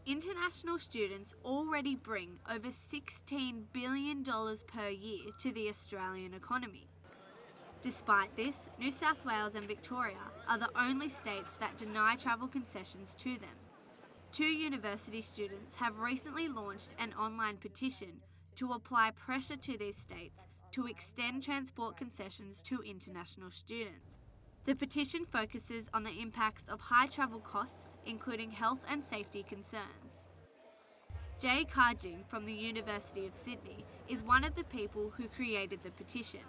International students already bring over $16 billion per year to the Australian economy. Despite this, New South Wales and Victoria are the only states that deny travel concessions to them. 2 university students have recently launched an online petition to apply pressure to these states to extend transport concessions to international students. The petition focuses on the impacts of high travel costs, including health and safety concerns. Jay Karjing from the University of Sydney is one of the people who created the petition.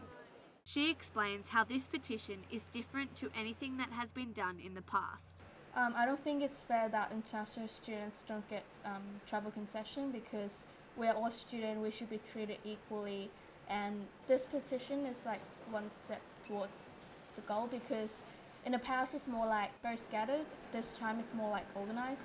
She explains how this petition is different to anything that has been done in the past. I don't think it's fair that international students don't get travel concession because we're all students, we should be treated equally, and this petition is like one step towards the goal because in the past it's more like very scattered, this time it's more like organized,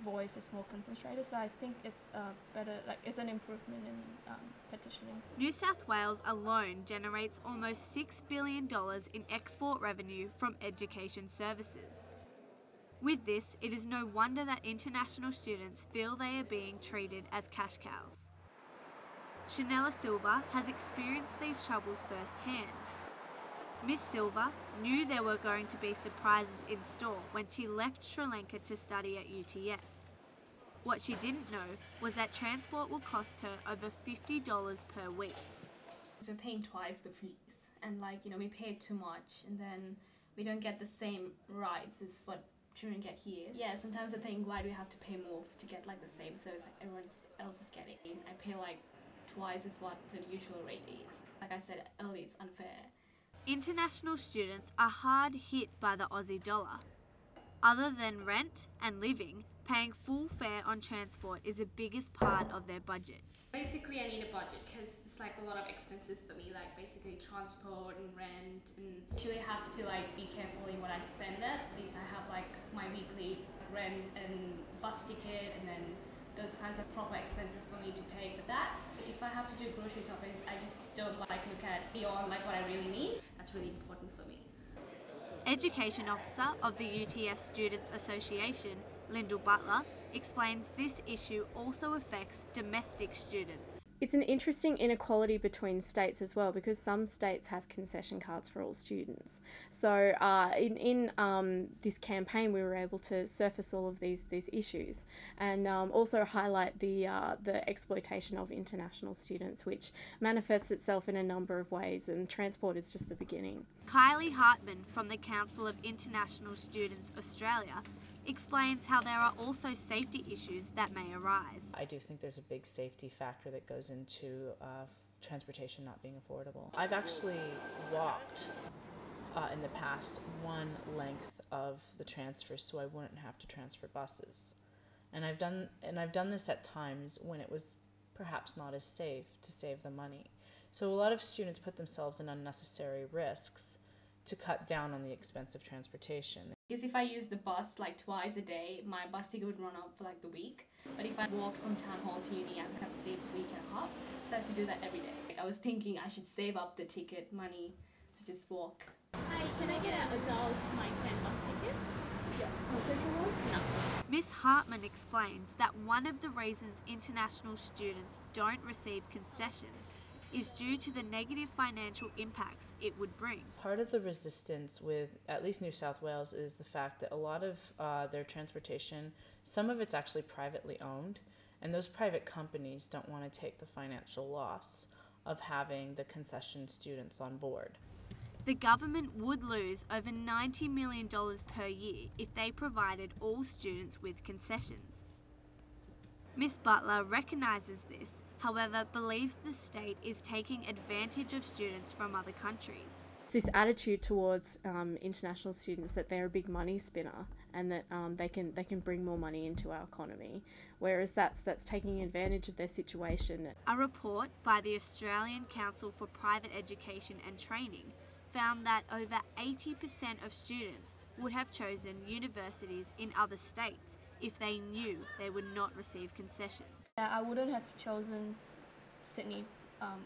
voice is more concentrated, so I think it's better, like it's an improvement in petitioning. New South Wales alone generates almost $6 billion in export revenue from education services. With this, it is no wonder that international students feel they are being treated as cash cows. Chanella Silva has experienced these troubles firsthand. Miss Silva knew there were going to be surprises in store when she left Sri Lanka to study at UTS. What she didn't know was that transport will cost her over $50 per week. So we're paying twice the fees, and we paid too much, and then we don't get the same rights as what children get here. Yeah, sometimes I think, why do we have to pay more to get the same service everyone else is getting? I pay twice as what the usual rate is. Like I said earlier, it's unfair. International students are hard hit by the Aussie dollar. Other than rent and living, paying full fare on transport is the biggest part of their budget. Basically, I need a budget because it's a lot of expenses for me, basically transport and rent, and actually have to be careful in what I spend at. At least I have my weekly rent and bus ticket, and then those kinds of proper expenses for me to pay for that. If I have to do grocery shopping, I just don't look at beyond what I really need. That's really important for me. Education Officer of the UTS Students Association, Lyndall Butler, explains this issue also affects domestic students. It's an interesting inequality between states as well because some states have concession cards for all students. So in this campaign we were able to surface all of these issues and also highlight the exploitation of international students, which manifests itself in a number of ways, and transport is just the beginning. Kylie Hartman from the Council of International Students Australia explains how there are also safety issues that may arise. I do think there's a big safety factor that goes into transportation not being affordable. I've actually walked in the past one length of the transfer so I wouldn't have to transfer buses. And I've done this at times when it was perhaps not as safe to save the money. So a lot of students put themselves in unnecessary risks to cut down on the expense of transportation. Because if I use the bus twice a day, my bus ticket would run out for the week. But if I walked from town hall to uni, I would have saved a week and a half. So I have to do that every day. I was thinking I should save up the ticket money to just walk. Hi, can I get an adult my 10 bus ticket? Yeah. Concession one? No. Miss Hartman explains that one of the reasons international students don't receive concessions is due to the negative financial impacts it would bring. Part of the resistance with at least New South Wales is the fact that a lot of their transportation, some of it's actually privately owned, and those private companies don't want to take the financial loss of having the concession students on board. The government would lose over $90 million per year if they provided all students with concessions. Miss Butler recognises this, however, believes the state is taking advantage of students from other countries. It's this attitude towards international students that they're a big money spinner and that they can bring more money into our economy, whereas that's taking advantage of their situation. A report by the Australian Council for Private Education and Training found that over 80% of students would have chosen universities in other states if they knew they would not receive concessions. I wouldn't have chosen Sydney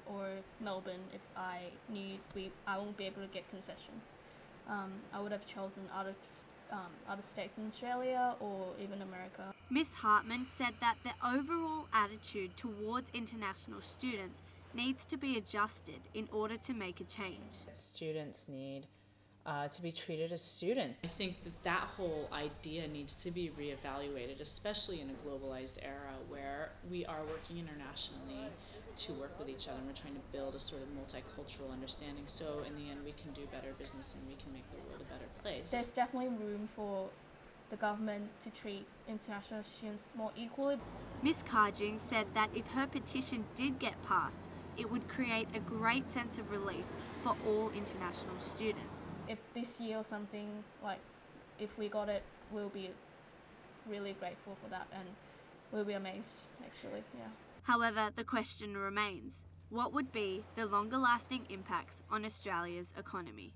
or Melbourne if I knew I won't be able to get concession. I would have chosen other other states in Australia or even America. Miss Hartman said that the overall attitude towards international students needs to be adjusted in order to make a change. Students need to be treated as students. I think that whole idea needs to be reevaluated, especially in a globalized era where we are working internationally to work with each other and we're trying to build a sort of multicultural understanding, so in the end we can do better business and we can make the world a better place. There's definitely room for the government to treat international students more equally. Miss Karjing said that if her petition did get passed, it would create a great sense of relief for all international students. If this year or something, like if we got it, we'll be really grateful for that and we'll be amazed actually, yeah. However, the question remains, what would be the longer lasting impacts on Australia's economy?